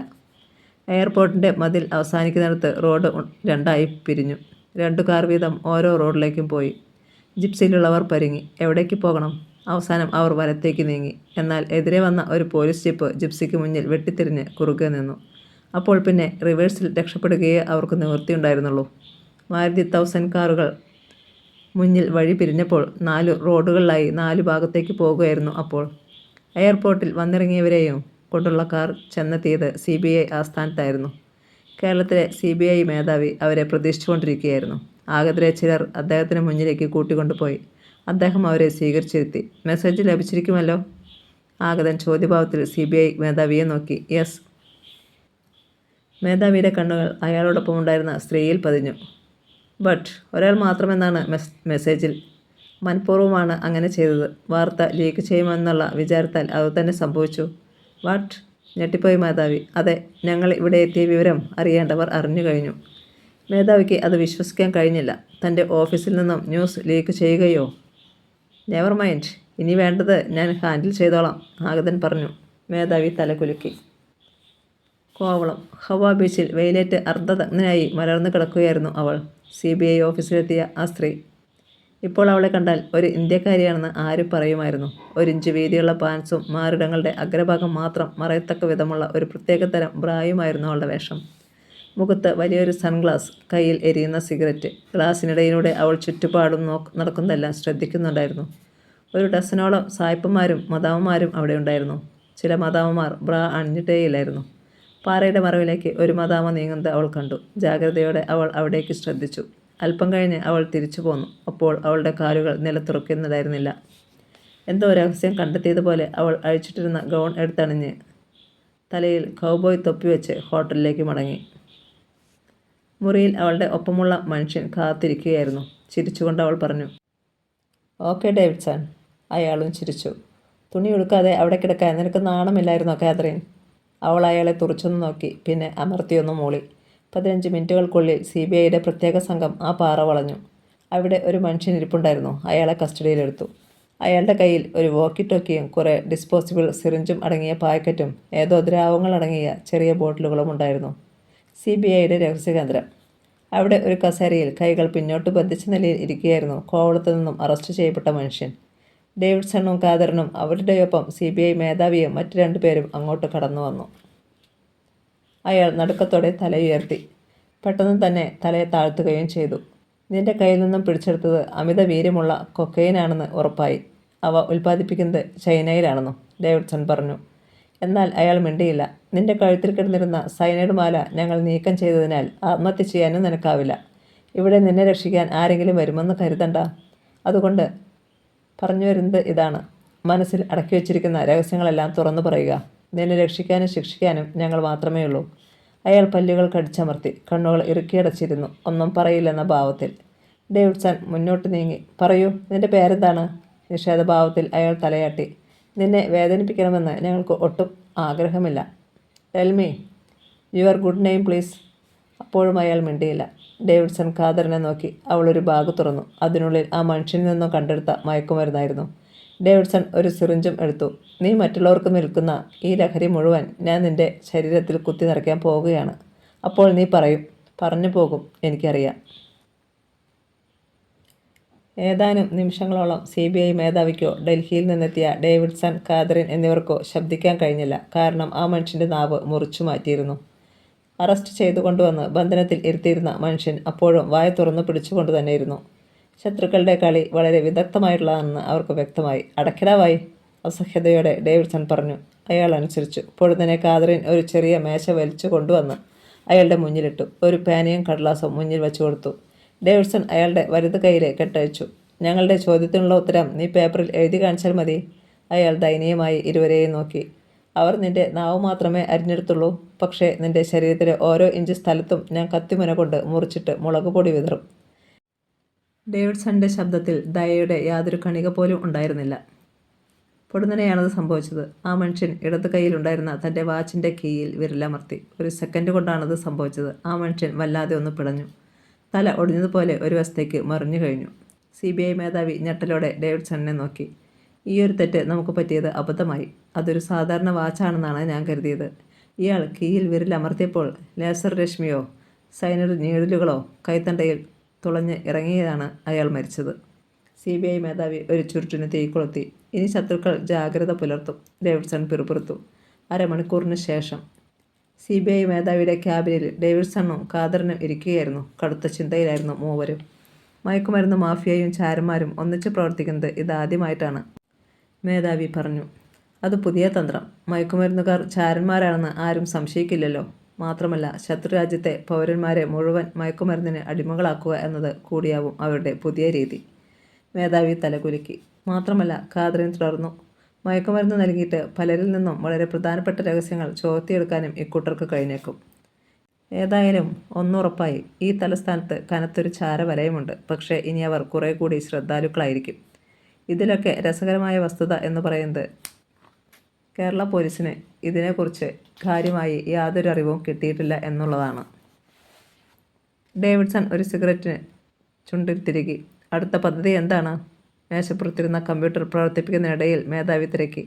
എയർപോർട്ടിൻ്റെ മതിൽ അവസാനിക്കുന്നിടത്ത് റോഡ് 2ആയി പിരിഞ്ഞു. 2 കാർ വീതം ഓരോ റോഡിലേക്കും പോയി. ജിപ്സിയിലുള്ളവർ പരുങ്ങി. എവിടേക്ക് പോകണം? അവസാനം അവർ വലത്തേക്ക് നീങ്ങി. എന്നാൽ എതിരെ വന്ന ഒരു പോലീസ് ജീപ്പ് ജിപ്സിക്ക് മുന്നിൽ വെട്ടിത്തിരിഞ്ഞ് കുറുകെ നിന്നു. അപ്പോൾ പിന്നെ റിവേഴ്സിൽ രക്ഷപ്പെടുകയേ അവർക്ക് നിവൃത്തിയുണ്ടായിരുന്നുള്ളൂ. മാരുതി 1000 കാറുകൾ മുന്നിൽ വഴി പിരിഞ്ഞപ്പോൾ 4 റോഡുകളിലായി 4 ഭാഗത്തേക്ക് പോകുകയായിരുന്നു. അപ്പോൾ എയർപോർട്ടിൽ വന്നിറങ്ങിയവരെയും കൊണ്ടുള്ള കാർ ചെന്നെത്തിയത് CBI ആസ്ഥാനത്തായിരുന്നു. കേരളത്തിലെ CBI മേധാവി അവരെ പ്രതീക്ഷിച്ചുകൊണ്ടിരിക്കുകയായിരുന്നു. ആഗതരെ ചിലർ അദ്ദേഹത്തിന് മുന്നിലേക്ക് കൂട്ടിക്കൊണ്ടുപോയി. അദ്ദേഹം അവരെ സ്വീകരിച്ചിരുത്തി. മെസ്സേജ് ലഭിച്ചിരിക്കുമല്ലോ? ആഗതൻ ചോദ്യഭാവത്തിൽ CBI മേധാവിയെ നോക്കി. യെസ്. മേധാവിയുടെ കണ്ണുകൾ അയാളോടൊപ്പമുണ്ടായിരുന്ന സ്ത്രീയിൽ പതിഞ്ഞു. ബട്ട് ഒരാൾ മാത്രമെന്നാണ് മെസ്സേജിൽ. മനഃപൂർവ്വമാണ് അങ്ങനെ ചെയ്തത്. വാർത്ത ലീക്ക് ചെയ്യുമെന്നുള്ള വിചാരത്താൽ അതുതന്നെ സംഭവിച്ചു. വാട്ട്? ഞെട്ടിപ്പോയി മേധാവി. അതെ, ഞങ്ങൾ ഇവിടെ എത്തിയ വിവരം അറിയേണ്ടവർ അറിഞ്ഞു കഴിഞ്ഞു. മേധാവിക്ക് അത് വിശ്വസിക്കാൻ കഴിഞ്ഞില്ല. തൻ്റെ ഓഫീസിൽ നിന്നും ന്യൂസ് ലീക്ക് ചെയ്യുകയോ? നെവർ മൈൻഡ്, ഇനി വേണ്ടത് ഞാൻ ഹാൻഡിൽ ചെയ്തോളാം, ആഗതൻ പറഞ്ഞു. മേധാവി തലകുലുക്കി. കോവളം ഹവാ ബീച്ചിൽ വെയിലേറ്റ് അർദ്ധനഗ്നയായി മലർന്നു കിടക്കുകയായിരുന്നു അവൾ. CBI ഓഫീസിലെത്തിയ ആ സ്ത്രീ. ഇപ്പോൾ അവളെ കണ്ടാൽ ഒരു ഇന്ത്യക്കാരിയാണെന്ന് ആരും പറയുമായിരുന്നു. 1 ഇഞ്ച് വീതിയുള്ള പാൻസും മാറിടങ്ങളുടെ അഗ്രഭാഗം മാത്രം മറയത്തക്ക വിധമുള്ള ഒരു പ്രത്യേകതരം ബ്രായുമായിരുന്നു അവളുടെ വേഷം. മുഖത്ത് വലിയൊരു സൺഗ്ലാസ്, കയ്യിൽ എരിയുന്ന സിഗരറ്റ്. ഗ്ലാസിനിടയിലൂടെ അവൾ ചുറ്റുപാടും നടക്കുന്നതെല്ലാം ശ്രദ്ധിക്കുന്നുണ്ടായിരുന്നു. 1 ഡസനോളം സായിപ്പന്മാരും മദാമ്മമാരും അവിടെ ഉണ്ടായിരുന്നു. ചില മദാമ്മമാർ ബ്രാ അണിഞ്ഞിട്ടേയില്ലായിരുന്നു. പാറയുടെ മറവിലേക്ക് ഒരു മദാമ്മ നീങ്ങുന്നത് അവൾ കണ്ടു. ജാഗ്രതയോടെ അവൾ അവിടേക്ക് ശ്രദ്ധിച്ചു. അല്പം കഴിഞ്ഞ് അവൾ തിരിച്ചു പോന്നു. അപ്പോൾ അവളുടെ കാലുകൾ നിലത്തുറക്കുന്നതായിരുന്നില്ല. എന്തോ രഹസ്യം കണ്ടെത്തിയതുപോലെ അവൾ അഴിച്ചിട്ടിരുന്ന ഗൗൺ എടുത്തണിഞ്ഞ് തലയിൽ കൗബോയ് തൊപ്പി വെച്ച് ഹോട്ടലിലേക്ക് മടങ്ങി. മുറിയിൽ അവളുടെ ഒപ്പമുള്ള മനുഷ്യൻ കാത്തിരിക്കുകയായിരുന്നു. ചിരിച്ചുകൊണ്ട് അവൾ പറഞ്ഞു, ഓക്കെ ഡേവിഡ്സൺ. അയാളും ചിരിച്ചു. തുണി ഉടുക്കാതെ അവിടെ കിടക്കാൻ നിനക്ക് നാണമില്ലായിരുന്നോ കാതറിൻ? അവൾ അയാളെ തുറച്ചൊന്നു നോക്കി, പിന്നെ അമർത്തിയൊന്നു മൂളി. 15 മിനിറ്റുകൾക്കുള്ളിൽ CBIയുടെ പ്രത്യേക സംഘം ആ പാറ വളഞ്ഞു. അവിടെ ഒരു മനുഷ്യൻ ഇരിപ്പുണ്ടായിരുന്നു. അയാളെ കസ്റ്റഡിയിലെടുത്തു. അയാളുടെ കയ്യിൽ ഒരു വോക്കി ടോക്കിയും കുറേ ഡിസ്പോസിബിൾ സിറിഞ്ചും അടങ്ങിയ പാക്കറ്റും ഏതോ ദ്രാവകങ്ങളടങ്ങിയ ചെറിയ ബോട്ടിലുകളും ഉണ്ടായിരുന്നു. CBIയുടെ രഹസ്യകേന്ദ്രം. അവിടെ ഒരു കസേരയിൽ കൈകൾ പിന്നോട്ട് ബന്ധിച്ച നിലയിൽ ഇരിക്കുകയായിരുന്നു കോവളത്തു നിന്നും അറസ്റ്റ് ചെയ്യപ്പെട്ട മനുഷ്യൻ. ഡേവിഡ്സണും കാതറിനും അവരുടെയൊപ്പം CBI മേധാവിയും മറ്റു 2 പേരും അങ്ങോട്ട് കടന്നു വന്നു. അയാൾ നടുക്കത്തോടെ തലയുയർത്തി. പെട്ടെന്ന് തന്നെ തലയെ താഴ്ത്തുകയും ചെയ്തു. നിന്റെ കയ്യിൽ നിന്നും പിടിച്ചെടുത്തത് അമിത വീര്യമുള്ള കൊക്കൈനാണെന്ന് ഉറപ്പായി. അവ ഉൽപ്പാദിപ്പിക്കുന്നത് ചൈനയിലാണെന്നും ഡേവിഡ്സൺ പറഞ്ഞു. എന്നാൽ അയാൾ മിണ്ടിയില്ല. നിന്റെ കഴുത്തിൽ കിടന്നിരുന്ന സയനൈഡ് മാല ഞങ്ങൾ നീക്കം ചെയ്തതിനാൽ ആത്മഹത്യ ചെയ്യാനും നിനക്കാവില്ല. ഇവിടെ നിന്നെ രക്ഷിക്കാൻ ആരെങ്കിലും വരുമെന്ന് കരുതണ്ട. അതുകൊണ്ട് പറഞ്ഞു വരുന്നത് ഇതാണ്, മനസ്സിൽ അടക്കി വച്ചിരിക്കുന്ന രഹസ്യങ്ങളെല്ലാം തുറന്നു പറയുക. നിന്നെ രക്ഷിക്കാനും ശിക്ഷിക്കാനും ഞങ്ങൾ മാത്രമേ ഉള്ളൂ. അയാൾ പല്ലുകൾ കടിച്ചമർത്തി കണ്ണുകൾ ഇറുക്കിയടച്ചിരുന്നു, ഒന്നും പറയില്ലെന്ന ഭാവത്തിൽ. ഡേവിഡ്സൺ മുന്നോട്ട് നീങ്ങി. പറയൂ, നിന്റെ പേരെന്താണ്? നിഷേധഭാവത്തിൽ അയാൾ തലയാട്ടി. നിന്നെ വേദനിപ്പിക്കണമെന്ന് ഞങ്ങൾക്ക് ഒട്ടും ആഗ്രഹമില്ല. Tell me your good name please. അപ്പോഴും അയാൾ മിണ്ടിയില്ല. ഡേവിഡ്സൺ കാതറിനെ നോക്കി. അവളൊരു ബാഗ് തുറന്നു. അതിനുള്ളിൽ ആ മനുഷ്യനിൽ നിന്നും കണ്ടെടുത്ത മയക്കുമരുന്നായിരുന്നു. ഡേവിഡ്സൺ ഒരു സിറിഞ്ചും എടുത്തു. നീ മറ്റുള്ളവർക്ക് നിൽക്കുന്ന ഈ ലഹരി മുഴുവൻ ഞാൻ നിന്റെ ശരീരത്തിൽ കുത്തി നിറയ്ക്കാൻ പോവുകയാണ്. അപ്പോൾ നീ പറയും, പറഞ്ഞു പോകും, എനിക്കറിയാം. ഏതാനും നിമിഷങ്ങളോളം CBI മേധാവിക്കോ ഡൽഹിയിൽ നിന്നെത്തിയ ഡേവിഡ്സൺ, കാതറിൻ എന്നിവർക്കോ ശബ്ദിക്കാൻ കഴിഞ്ഞില്ല. കാരണം ആ മനുഷ്യൻ്റെ നാവ് മുറിച്ചു മാറ്റിയിരുന്നു. അറസ്റ്റ് ചെയ്തു കൊണ്ടുവന്ന് ബന്ധനത്തിൽ ഇരുത്തിയിരുന്ന മനുഷ്യൻ അപ്പോഴും വായ തുറന്നു പിടിച്ചുകൊണ്ട് തന്നെയിരുന്നു. ശത്രുക്കളുടെ കളി വളരെ വിദഗ്ധമായിട്ടുള്ളതാണെന്ന് അവർക്ക് വ്യക്തമായി. അടക്കിടാവായി, അസഹ്യതയോടെ ഡേവിഡ്സൺ പറഞ്ഞു. അയാൾ അനുസരിച്ചു. പൊടുന്നനെ കാതറിൻ ഒരു ചെറിയ മേശ വലിച്ചു കൊണ്ടുവന്ന് അയാളുടെ മുന്നിലിട്ടു. ഒരു പേനയും കടലാസും മുന്നിൽ വെച്ചു കൊടുത്തു. ഡേവിഡ്സൺ അയാളുടെ വലത് കൈയിലെ കെട്ടഴിച്ചു. ഞങ്ങളുടെ ചോദ്യത്തിനുള്ള ഉത്തരം നീ പേപ്പറിൽ എഴുതി കാണിച്ചാൽ മതി. അയാൾ ദയനീയമായി ഇരുവരെയും നോക്കി. അവർ നിന്റെ നാവ് മാത്രമേ അരിഞ്ഞെടുത്തുള്ളൂ. പക്ഷേ നിന്റെ ശരീരത്തിലെ ഓരോ ഇഞ്ച് സ്ഥലത്തും ഞാൻ കത്തിമുന കൊണ്ട് മുറിച്ചിട്ട് മുളകുപൊടി വിതറും. ഡേവിഡ്സന്റെ ശബ്ദത്തിൽ ദയയുടെ യാതൊരു കണിക പോലും ഉണ്ടായിരുന്നില്ല. പൊടുന്നനെയാണത് സംഭവിച്ചത്. ആ മനുഷ്യൻ ഇടത് കൈയിലുണ്ടായിരുന്ന തൻ്റെ വാച്ചിൻ്റെ കീയിൽ വിരലമർത്തി. ഒരു സെക്കൻഡ് കൊണ്ടാണത് സംഭവിച്ചത്. ആ മനുഷ്യൻ വല്ലാതെ ഒന്ന് പിടഞ്ഞു. തല ഒടിഞ്ഞതുപോലെ ഒരു വശത്തേക്ക് മറിഞ്ഞു കഴിഞ്ഞു. CBI മേധാവി ഞെട്ടലോടെ ഡേവിഡ്സണിനെ നോക്കി. ഈയൊരു തെറ്റ് നമുക്ക് പറ്റിയത് അബദ്ധമായി. അതൊരു സാധാരണ വാച്ചാണെന്നാണ് ഞാൻ കരുതിയത്. ഇയാൾ കീയിൽ വിരലമർത്തിയപ്പോൾ ലേസർ രശ്മിയോ സൈനൈഡ് നീഡിലുകളോ കൈത്തണ്ടയിൽ തുളഞ്ഞ് ഇറങ്ങിയതാണ് അയാൾ മരിച്ചത്. CBI മേധാവി ഒരു ചുരുട്ടിന് തീ കൊളുത്തി. ഇനി ശത്രുക്കൾ ജാഗ്രത പുലർത്തും, ഡേവിഡ്സൺ പിറുപിറുത്തു. അരമണിക്കൂറിന് ശേഷം CBI മേധാവിയുടെ ക്യാബിനിൽ ഡേവിഡ്സണും കാതറിനും ഇരിക്കുകയായിരുന്നു. കടുത്ത ചിന്തയിലായിരുന്നു മൂവരും. മയക്കുമരുന്ന് മാഫിയയും ചാരന്മാരും ഒന്നിച്ച് പ്രവർത്തിക്കുന്നത് ഇതാദ്യമായിട്ടാണ്, മേധാവി പറഞ്ഞു. അത് പുതിയ തന്ത്രം. മയക്കുമരുന്നുകാർ ചാരന്മാരാണെന്ന് ആരും സംശയിക്കില്ലല്ലോ. മാത്രമല്ല ശത്രുരാജ്യത്തെ പൗരന്മാരെ മുഴുവൻ മയക്കുമരുന്നിന് അടിമകളാക്കുക എന്നത് കൂടിയാവും അവരുടെ പുതിയ രീതി. മേധാവി തലകുലുക്കി. മാത്രമല്ല, കാതറിൻ തുടർന്നു, മയക്കുമരുന്ന് നൽകിയിട്ട് പലരിൽ നിന്നും വളരെ പ്രധാനപ്പെട്ട രഹസ്യങ്ങൾ ചോർത്തിയെടുക്കാനും ഇക്കൂട്ടർക്ക് കഴിഞ്ഞേക്കും. ഏതായാലും ഒന്നുറപ്പായി, ഈ തലസ്ഥാനത്ത് കനത്തൊരു ചാരവലയമുണ്ട്. പക്ഷേ ഇനി അവർ കുറെ കൂടി ശ്രദ്ധാലുക്കളായിരിക്കും. ഇതിലൊക്കെ രസകരമായ വസ്തുത എന്ന് പറയുന്നത് കേരള പോലീസിന് ഇതിനെക്കുറിച്ച് കാര്യമായി യാതൊരു അറിവും കിട്ടിയിട്ടില്ല എന്നുള്ളതാണ്. ഡേവിഡ്സൺ ഒരു സിഗരറ്റിന് ചുണ്ടിൽ തിരുകി. അടുത്ത പദ്ധതി എന്താണ്? മേശപ്പുറത്തിരുന്ന കമ്പ്യൂട്ടർ പ്രവർത്തിപ്പിക്കുന്നതിനിടയിൽ മേധാവി തിരക്കി.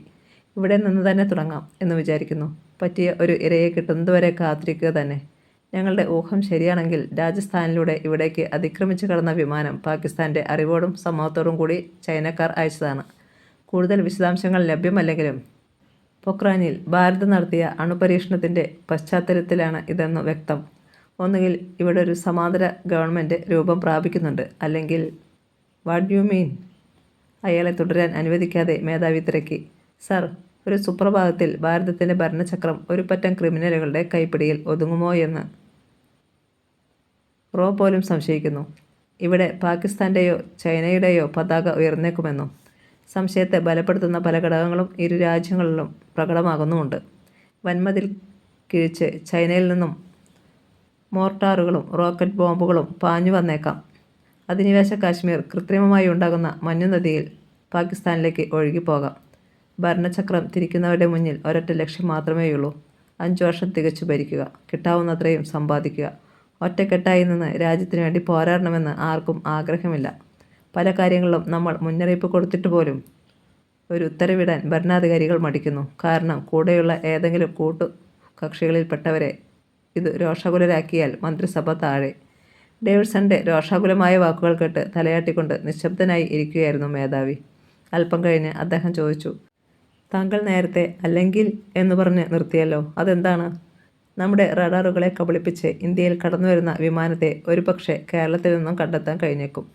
ഇവിടെ നിന്ന് തന്നെ തുടങ്ങാം എന്ന് വിചാരിക്കുന്നു. പറ്റിയ ഒരു ഇരയെ കിട്ടുന്നതുവരെ കാത്തിരിക്കുക തന്നെ. ഞങ്ങളുടെ ഊഹം ശരിയാണെങ്കിൽ രാജസ്ഥാനിലൂടെ ഇവിടേക്ക് അതിക്രമിച്ച് കടന്ന വിമാനം പാകിസ്ഥാൻ്റെ അറിവോടും സമ്മതത്തോടും കൂടി ചൈനക്കാർ അയച്ചതാണ്. കൂടുതൽ വിശദാംശങ്ങൾ ലഭ്യമല്ലെങ്കിലും പൊക്രാനിൽ ഭാരതം നടത്തിയ അണുപരീക്ഷണത്തിൻ്റെ പശ്ചാത്തലത്തിലാണ് ഇതെന്ന് വ്യക്തം. ഒന്നുകിൽ ഇവിടെ ഒരു സമാന്തര ഗവൺമെൻറ് രൂപം പ്രാപിക്കുന്നുണ്ട്, അല്ലെങ്കിൽ വാട്ട് യു മീൻ? അയാളെ തുടരാൻ അനുവദിക്കാതെ മേധാവി തിരക്കി. സർ, ഒരു സുപ്രഭാതത്തിൽ ഭാരതത്തിൻ്റെ ഭരണചക്രം ഒരു പറ്റം ക്രിമിനലുകളുടെ കൈപ്പിടിയിൽ ഒതുങ്ങുമോ എന്ന് റോ പോലും സംശയിക്കുന്നു. ഇവിടെ പാകിസ്ഥാൻ്റെയോ ചൈനയുടെയോ പതാക ഉയർന്നേക്കുമെന്നും സംശയത്തെ ബലപ്പെടുത്തുന്ന പല ഘടകങ്ങളും ഇരു രാജ്യങ്ങളിലും പ്രകടമാകുന്നുമുണ്ട്. വൻമതിൽ കിഴിച്ച് ചൈനയിൽ നിന്നും മോർട്ടാറുകളും റോക്കറ്റ് ബോംബുകളും പാഞ്ഞു വന്നേക്കാം. അധിനിവേശ കാശ്മീർ കൃത്രിമമായി ഉണ്ടാകുന്ന മഞ്ഞുനദിയിൽ പാകിസ്ഥാനിലേക്ക് ഒഴുകിപ്പോകാം. ഭരണചക്രം തിരിക്കുന്നവരുടെ മുന്നിൽ ഒരൊറ്റ ലക്ഷ്യം മാത്രമേയുള്ളൂ: 5 വർഷം തികച്ചു ഭരിക്കുക, കിട്ടാവുന്നത്രയും സമ്പാദിക്കുക. ഒറ്റക്കെട്ടായി നിന്ന് രാജ്യത്തിനു വേണ്ടി പോരാടണമെന്ന് ആർക്കും ആഗ്രഹമില്ല. പല കാര്യങ്ങളിലും നമ്മൾ മുന്നറിയിപ്പ് കൊടുത്തിട്ട് പോലും ഒരു ഉത്തരവിടാൻ ഭരണാധികാരികൾ മടിക്കുന്നു. കാരണം കൂടെയുള്ള ഏതെങ്കിലും കക്ഷികളിൽപ്പെട്ടവരെ ഇത് രോഷാകുലരാക്കിയാൽ മന്ത്രിസഭ താഴെ. ഡേവിഡ്സന്റെ രോഷാകുലമായ വാക്കുകൾ കേട്ട് തലയാട്ടിക്കൊണ്ട് നിശബ്ദനായി ഇരിക്കുകയായിരുന്നു മേധാവി. അല്പം കഴിഞ്ഞ് അദ്ദേഹം ചോദിച്ചു: താങ്കൾ നേരത്തെ അല്ലെങ്കിൽ എന്ന് പറഞ്ഞ് നിർത്തിയല്ലോ, അതെന്താണ്? നമ്മുടെ റഡാറുകളെ കബളിപ്പിച്ച് ഇന്ത്യയിൽ കടന്നുവരുന്ന വിമാനത്തെ ഒരുപക്ഷെ കേരളത്തിൽ നിന്നും കണ്ടെത്താൻ കഴിഞ്ഞേക്കും.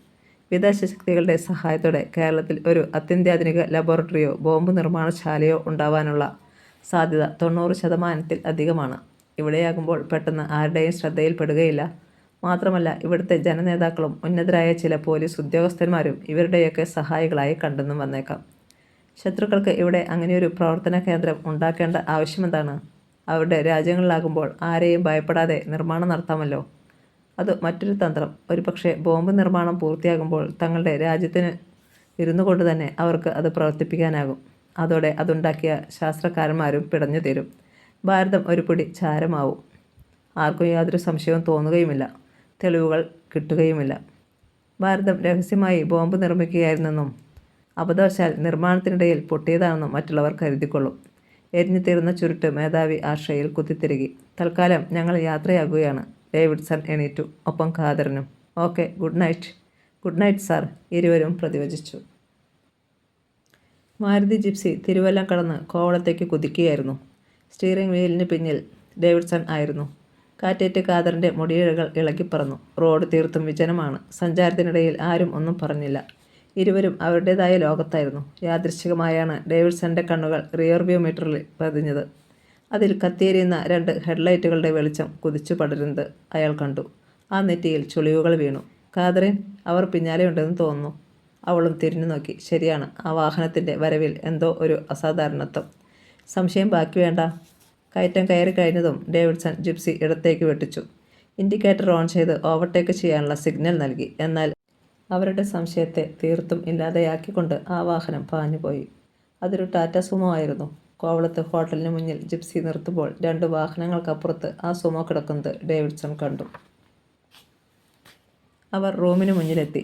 വിദേശ ശക്തികളുടെ സഹായത്തോടെ കേരളത്തിൽ ഒരു അത്യന്താധുനിക ലബോറട്ടറിയോ ബോംബ് നിർമ്മാണശാലയോ ഉണ്ടാവാനുള്ള സാധ്യത 90% അധികമാണ്. ഇവിടെയാകുമ്പോൾ പെട്ടെന്ന് ആരുടെയും ശ്രദ്ധയിൽപ്പെടുകയില്ല. മാത്രമല്ല, ഇവിടുത്തെ ജനനേതാക്കളും ഉന്നതരായ ചില പോലീസ് ഉദ്യോഗസ്ഥന്മാരും ഇവരുടെയൊക്കെ സഹായികളായി കണ്ടെന്നും വന്നേക്കാം. ശത്രുക്കൾക്ക് ഇവിടെ അങ്ങനെയൊരു പ്രവർത്തന കേന്ദ്രം ഉണ്ടാക്കേണ്ട ആവശ്യമെന്താണ്? അവരുടെ രാജ്യങ്ങളിലാകുമ്പോൾ ആരെയും ഭയപ്പെടാതെ നിർമ്മാണം നടത്താമല്ലോ. അത് മറ്റൊരു തന്ത്രം. ഒരുപക്ഷെ ബോംബ് നിർമ്മാണം പൂർത്തിയാകുമ്പോൾ തങ്ങളുടെ രാജ്യത്തിന് ഇരുന്നു കൊണ്ട് തന്നെ അവർക്ക് അത് പ്രവർത്തിപ്പിക്കാനാകും. അതോടെ അതുണ്ടാക്കിയ ശാസ്ത്രകാരന്മാരും പിടഞ്ഞു തരും. ഭാരതം ഒരു പിടി ചാരമാവും. ആർക്കും യാതൊരു സംശയവും തോന്നുകയുമില്ല. തെളിവുകൾ കിട്ടുകയുമില്ല. ഭാരതം രഹസ്യമായി ബോംബ് നിർമ്മിക്കുകയായിരുന്നെന്നും അബദ്ധവശാൽ നിർമ്മാണത്തിനിടയിൽ പൊട്ടിയതാണെന്നും മറ്റുള്ളവർ കരുതിക്കൊള്ളും. എരിഞ്ഞു തീർന്ന ചുരുട്ട് മേധാവി ആഷയിൽ കുത്തിത്തിരുകി. തൽക്കാലം ഞങ്ങൾ യാത്രയാകുകയാണ്. ഡേവിഡ്സൺ എണീറ്റു. ഒപ്പം ഖാദറിനും. Okay, good night. Good night sir, ഇരുവരും പ്രതിവചിച്ചു. മാരുതി ജിപ്സി തിരുവല്ലം കടന്ന് കോവളത്തേക്ക് കുതിക്കുകയായിരുന്നു. സ്റ്റിയറിംഗ് വീലിന് പിന്നിൽ ഡേവിഡ്സൺ ആയിരുന്നു. കാറ്റേറ്റ് ഖാദറിൻ്റെ മുടിയിഴകൾ ഇളകിപ്പറന്നു. റോഡ് തീർത്തും വിജനമാണ്. സഞ്ചാരത്തിനിടയിൽ ആരും ഒന്നും പറഞ്ഞില്ല. ഇരുവരും അവരുടേതായ ലോകത്തായിരുന്നു. യാദൃശ്ചികമായാണ് ഡേവിഡ്സന്റെ കണ്ണുകൾ റിയർവ്യൂ മിററിൽ പതിഞ്ഞത്. അതിൽ കത്തിയെരിയുന്ന 2 ഹെഡ്ലൈറ്റുകളുടെ വെളിച്ചം കുതിച്ചു പടരുന്നത് അയാൾ കണ്ടു. ആ നെറ്റിയിൽ ചുളിവുകൾ വീണു. ഖാദറിൻ, അവർ പിന്നാലെയുണ്ടെന്ന് തോന്നുന്നു. അവളും തിരിഞ്ഞു നോക്കി. ശരിയാണ്, ആ വാഹനത്തിൻ്റെ വരവിൽ എന്തോ ഒരു അസാധാരണത്വം. സംശയം ബാക്കി വേണ്ട. കയറ്റം കയറി കഴിഞ്ഞതും ഡേവിഡ്സൺ ജിപ്സി ഇടത്തേക്ക് വെട്ടിച്ചു. ഇൻഡിക്കേറ്റർ ഓൺ ചെയ്ത് ഓവർടേക്ക് ചെയ്യാനുള്ള സിഗ്നൽ നൽകി. എന്നാൽ അവരുടെ സംശയത്തെ തീർത്തും ഇല്ലാതെയാക്കിക്കൊണ്ട് ആ വാഹനം പാഞ്ഞുപോയി. അതൊരു ടാറ്റ സുമോ ആയിരുന്നു. കോവളത്ത് ഹോട്ടലിന് മുന്നിൽ ജിപ്സി നിർത്തുമ്പോൾ 2 വാഹനങ്ങൾക്കപ്പുറത്ത് ആ സുമോ കിടക്കുന്നത് ഡേവിഡ്സൺ കണ്ടു. അവർ റൂമിന് മുന്നിലെത്തി.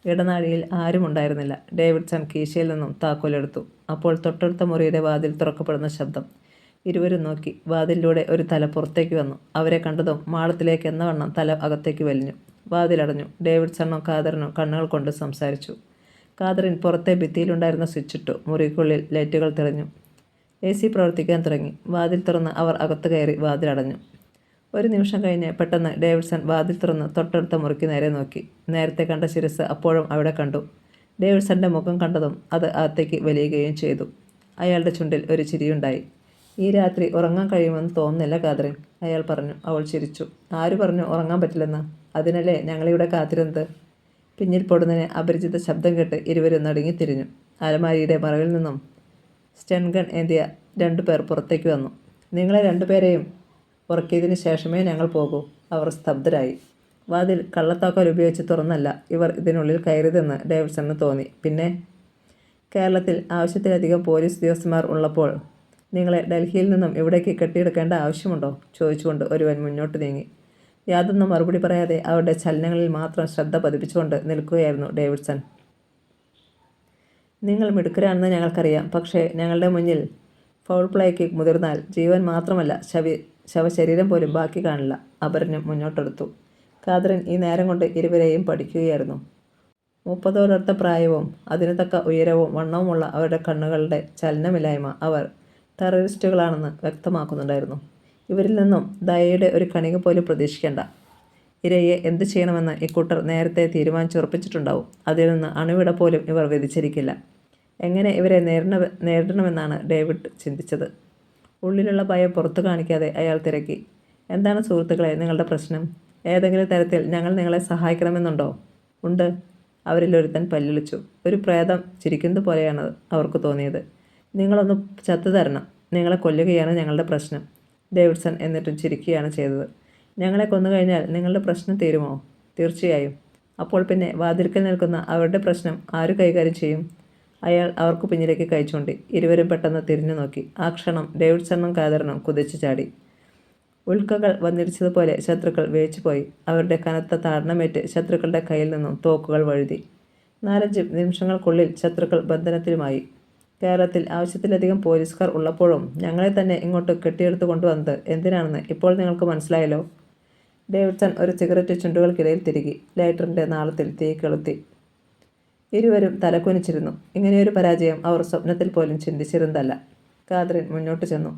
ഇടനാഴിയിൽ ആരും ഉണ്ടായിരുന്നില്ല. ഡേവിഡ്സൺ കീശയിൽ നിന്നും താക്കോലെടുത്തു. അപ്പോൾ തൊട്ടടുത്ത മുറിയുടെ വാതിൽ തുറക്കപ്പെടുന്ന ശബ്ദം. ഇരുവരും നോക്കി. വാതിലിലൂടെ ഒരു തല പുറത്തേക്ക് വന്നു. അവരെ കണ്ടതും മാളത്തിലേക്ക് എന്നവണ്ണം തല അകത്തേക്ക് വലിഞ്ഞു. വാതിലടഞ്ഞു. ഡേവിഡ്സണും ഖാദറിനും കണ്ണുകൾ കൊണ്ട് സംസാരിച്ചു. ഖാദറിൻ പുറത്തെ ഭിത്തിയിലുണ്ടായിരുന്ന സ്വിച്ചിട്ടു. മുറിക്കുള്ളിൽ ലൈറ്റുകൾ തെളിഞ്ഞു. AC പ്രവർത്തിക്കാൻ തുടങ്ങി. വാതിൽ തുറന്ന് അവർ അകത്ത് കയറി വാതിലടഞ്ഞു. ഒരു നിമിഷം കഴിഞ്ഞ് പെട്ടെന്ന് ഡേവിഡ്സൺ വാതിൽ തുറന്ന് തൊട്ടടുത്ത മുറിക്ക് നേരെ നോക്കി. നേരത്തെ കണ്ട ശിരസ് അപ്പോഴും അവിടെ കണ്ടു. ഡേവിഡ്സന്റെ മുഖം കണ്ടതും അത് അകത്തേക്ക് വലിയുകയും ചെയ്തു. അയാളുടെ ചുണ്ടിൽ ഒരു ചിരിയുണ്ടായി. ഈ രാത്രി ഉറങ്ങാൻ കഴിയുമെന്ന് തോന്നുന്നില്ല ഖാദറിൻ, അയാൾ പറഞ്ഞു. അവൾ ചിരിച്ചു. ആര് പറഞ്ഞു ഉറങ്ങാൻ പറ്റില്ലെന്ന്? അതിനല്ലേ ഞങ്ങളിവിടെ കാത്തിരുന്നത്? പിന്നിൽ പൊടുന്നതിന് അപരിചിത ശബ്ദം കേട്ട് ഇരുവരും നടുങ്ങിത്തിരിഞ്ഞു. അലമാരിയുടെ മറവിൽ നിന്നും സ്റ്റൺഗൺ ഏന്തിയ 2 പേർ പുറത്തേക്ക് വന്നു. നിങ്ങളെ 2 പേരെയും ഉറക്കിയതിന് ശേഷമേ ഞങ്ങൾ പോകൂ. അവർ സ്തബ്ധരായി. വാതിൽ കള്ളത്താക്കോൽ ഉപയോഗിച്ച് തുറന്നല്ല ഇവർ ഇതിനുള്ളിൽ കയറിയതെന്ന് ഡേവിഡ്സണിന് തോന്നി. പിന്നെ കേരളത്തിൽ ആവശ്യത്തിലധികം പോലീസ് ഉദ്യോഗസ്ഥന്മാർ ഉള്ളപ്പോൾ നിങ്ങളെ ഡൽഹിയിൽ നിന്നും ഇവിടേക്ക് കെട്ടിയെടുക്കേണ്ട ആവശ്യമുണ്ടോ? ചോദിച്ചുകൊണ്ട് ഒരുവൻ മുന്നോട്ട് നീങ്ങി. യാതൊന്നും മറുപടി പറയാതെ അവരുടെ ചലനങ്ങളിൽ മാത്രം ശ്രദ്ധ പതിപ്പിച്ചുകൊണ്ട് നിൽക്കുകയായിരുന്നു ഡേവിഡ്സൺ. നിങ്ങൾ മിടുക്കരാണെന്ന് ഞങ്ങൾക്കറിയാം. പക്ഷേ ഞങ്ങളുടെ മുന്നിൽ ഫൗൾ പ്ലേക്ക് മുതിർന്നാൽ ജീവൻ മാത്രമല്ല ശവശരീരം പോലും ബാക്കി കാണില്ല. അപരനും മുന്നോട്ടെടുത്തു. ഖാദറിൻ ഈ നേരം കൊണ്ട് ഇരുവരെയും പഠിക്കുകയായിരുന്നു. 30ഓടടുത്ത പ്രായവും അതിന് തക്ക ഉയരവും വണ്ണവുമുള്ള അവരുടെ കണ്ണുകളുടെ ചലനമില്ലായ്മ അവർ ടെററിസ്റ്റുകളാണെന്ന് വ്യക്തമാക്കുന്നുണ്ടായിരുന്നു. ഇവരിൽ നിന്നും ദയയുടെ ഒരു കണിക പോലും പ്രതീക്ഷിക്കേണ്ട. ഇരയെ എന്തു ചെയ്യണമെന്ന് ഇക്കൂട്ടർ നേരത്തെ തീരുമാനിച്ചുറപ്പിച്ചിട്ടുണ്ടാവും. അതിൽ നിന്ന് അണുവിട പോലും ഇവർ വ്യതിചരിക്കില്ല. എങ്ങനെ ഇവരെ നേരിടണമെന്നാണ് ഡേവിഡ് ചിന്തിച്ചത്. ഉള്ളിലുള്ള ഭയം പുറത്തു കാണിക്കാതെ അയാൾ തിരക്കി. എന്താണ് സുഹൃത്തുക്കളെ നിങ്ങളുടെ പ്രശ്നം? ഏതെങ്കിലും തരത്തിൽ ഞങ്ങൾ നിങ്ങളെ സഹായിക്കണമെന്നുണ്ടോ? ഉണ്ട്, അവരിലൊരുത്തൻ പല്ലിളിച്ചു. ഒരു പ്രേതം ചിരിക്കുന്നത് പോലെയാണ് അവർക്ക് തോന്നിയത്. നിങ്ങളൊന്ന് ചത്തു തരണം. നിങ്ങളെ കൊല്ലുകയാണ് ഞങ്ങളുടെ പ്രശ്നം. ഡേവിഡ്സൺ എന്നിട്ടും ചിരിക്കുകയാണ് ചെയ്തത്. ഞങ്ങളെ കൊന്നുകഴിഞ്ഞാൽ നിങ്ങളുടെ പ്രശ്നം തീരുമോ? തീർച്ചയായും. അപ്പോൾ പിന്നെ വാതിൽക്കൽ നിൽക്കുന്ന അവരുടെ പ്രശ്നം ആര് കൈകാര്യം ചെയ്യും? അയാൾ അവർക്ക് പിന്നിലേക്ക് കൈ ചൂണ്ടി. ഇരുവരും പെട്ടെന്ന് തിരിഞ്ഞു നോക്കി. ആ ക്ഷണം ഡേവിഡ്സണും കാതറിനും കുതിച്ചു ചാടി. ഉൽക്കകൾ വന്നിരിച്ചതുപോലെ ശത്രുക്കൾ വേച്ചുപോയി. അവരുടെ കനത്ത താടനമേറ്റ് ശത്രുക്കളുടെ കയ്യിൽ നിന്നും തോക്കുകൾ വഴുതി. 4-5 നിമിഷങ്ങൾക്കുള്ളിൽ ശത്രുക്കൾ ബന്ധനത്തിലുമായി. കേരളത്തിൽ ആവശ്യത്തിലധികം പോലീസുകാർ ഉള്ളപ്പോഴും ഞങ്ങളെ തന്നെ ഇങ്ങോട്ട് കെട്ടിയെടുത്തു കൊണ്ടുവന്നത് എന്തിനാണെന്ന് ഇപ്പോൾ നിങ്ങൾക്ക് മനസ്സിലായല്ലോ. ഡേവിഡ്സൺ ഒരു സിഗരറ്റ് ചുണ്ടുകൾക്കിടയിൽ തിരുകി. ലൈറ്ററിൻ്റെ നാളത്തിൽ തീ കൊളുത്തി. ഇരുവരും തലകുനിച്ചിരുന്നു. ഇങ്ങനെയൊരു പരാജയം അവർ സ്വപ്നത്തിൽ പോലും ചിന്തിച്ചിരുന്നതല്ല. കാതറിൻ മുന്നോട്ട് ചെന്നു.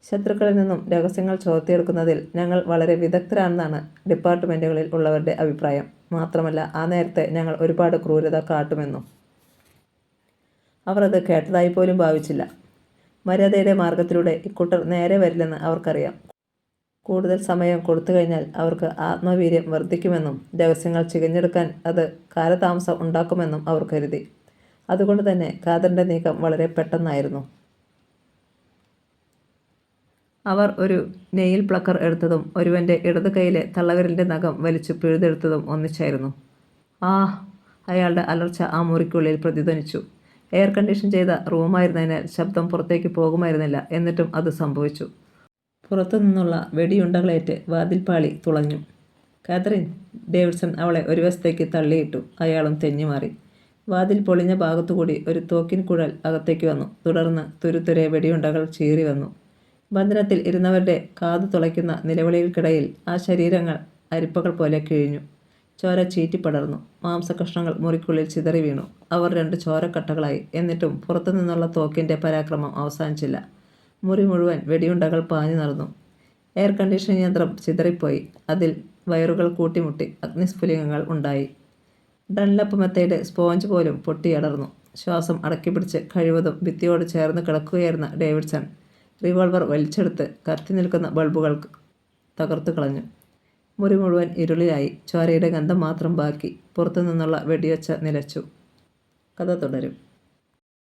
ശത്രുക്കളിൽ നിന്നും രഹസ്യങ്ങൾ ചോർത്തിയെടുക്കുന്നതിൽ ഞങ്ങൾ വളരെ വിദഗ്ധരാണെന്നാണ് ഡിപ്പാർട്ട്മെൻറ്റുകളിൽ ഉള്ളവരുടെ അഭിപ്രായം. മാത്രമല്ല ആ നേരത്തെ ഞങ്ങൾ ഒരുപാട് ക്രൂരത കാട്ടുമെന്നും. അവർ അത് കേട്ടതായി പോലും ഭാവിച്ചില്ല. മര്യാദയുടെ മാർഗത്തിലൂടെ ഇക്കൂട്ടർ നേരെ വരില്ലെന്ന് അവർക്കറിയാം. കൂടുതൽ സമയം കൊടുത്തു കഴിഞ്ഞാൽ അവർക്ക് ആത്മവീര്യം വർദ്ധിക്കുമെന്നും രഹസ്യങ്ങൾ ചികഞ്ഞെടുക്കാൻ അത് കാലതാമസം ഉണ്ടാക്കുമെന്നും അവർ കരുതി. അതുകൊണ്ട് തന്നെ കാതറിൻ്റെ നീക്കം വളരെ പെട്ടെന്നായിരുന്നു. അവർ ഒരു നെയിൽ പ്ലക്കർ എടുത്തതും ഒരുവൻ്റെ ഇടതു കൈയിലെ തള്ളവിരലിൻ്റെ നഖം വലിച്ചു പിഴുതെടുത്തതും ഒന്നിച്ചായിരുന്നു. ആ അയാളുടെ അലർച്ച ആ മുറിക്കുള്ളിൽ പ്രതിധ്വനിച്ചു. എയർ കണ്ടീഷൻ ചെയ്ത റൂമായിരുന്നതിനാൽ ശബ്ദം പുറത്തേക്ക് പോകുമായിരുന്നില്ല. എന്നിട്ടും അത് സംഭവിച്ചു. പുറത്തുനിന്നുള്ള വെടിയുണ്ടകളേറ്റ് വാതിൽപ്പാളി തുളഞ്ഞു. കാതറിൻ, ഡേവിഡ്സൺ അവളെ ഒരു വശത്തേക്ക് തള്ളിയിട്ടു. അയാളും തെന്നിമാറി. വാതിൽ പൊളിഞ്ഞ ഭാഗത്തുകൂടി ഒരു തോക്കിൻ കുഴൽ അകത്തേക്ക് വന്നു. തുടർന്ന് തുരുതുരെ വെടിയുണ്ടകൾ ചീറി വന്നു. ബന്ധനത്തിൽ ഇരുന്നവരുടെ കാതു തുളയ്ക്കുന്ന നിലവിളികൾക്കിടയിൽ ആ ശരീരങ്ങൾ അരിപ്പകൾ പോലെ കിഴിഞ്ഞു. ചോര ചീറ്റിപ്പടർന്നു. മാംസകഷ്ണങ്ങൾ മുറിക്കുള്ളിൽ ചിതറി വീണു. അവർ 2 ചോരക്കട്ടകളായി. എന്നിട്ടും പുറത്തുനിന്നുള്ള തോക്കിൻ്റെ പരാക്രമം അവസാനിച്ചില്ല. മുറി മുഴുവൻ വെടിയുണ്ടകൾ പാഞ്ഞു നടന്നു. എയർ കണ്ടീഷനിങ് യന്ത്രം ചിതറിപ്പോയി. അതിൽ വയറുകൾ കൂട്ടിമുട്ടി അഗ്നിസ്ഫുലിംഗങ്ങൾ ഉണ്ടായി. ഡൺലപ്പ് മെത്തയുടെ സ്പോഞ്ച് പോലും പൊട്ടിയടർന്നു. ശ്വാസം അടക്കിപ്പിടിച്ച് കഴിവതും ഭിത്തിയോട് ചേർന്ന് കിടക്കുകയായിരുന്ന ഡേവിഡ്സൺ റിവോൾവർ വലിച്ചെടുത്ത് കത്തി നിൽക്കുന്ന ബൾബുകൾ തകർത്തു കളഞ്ഞു. മുറി മുഴുവൻ ഇരുളിലായി. ചോരയുടെ ഗന്ധം മാത്രം ബാക്കി. പുറത്തു നിന്നുള്ള വെടിയൊച്ച നിലച്ചു. കഥ തുടരും.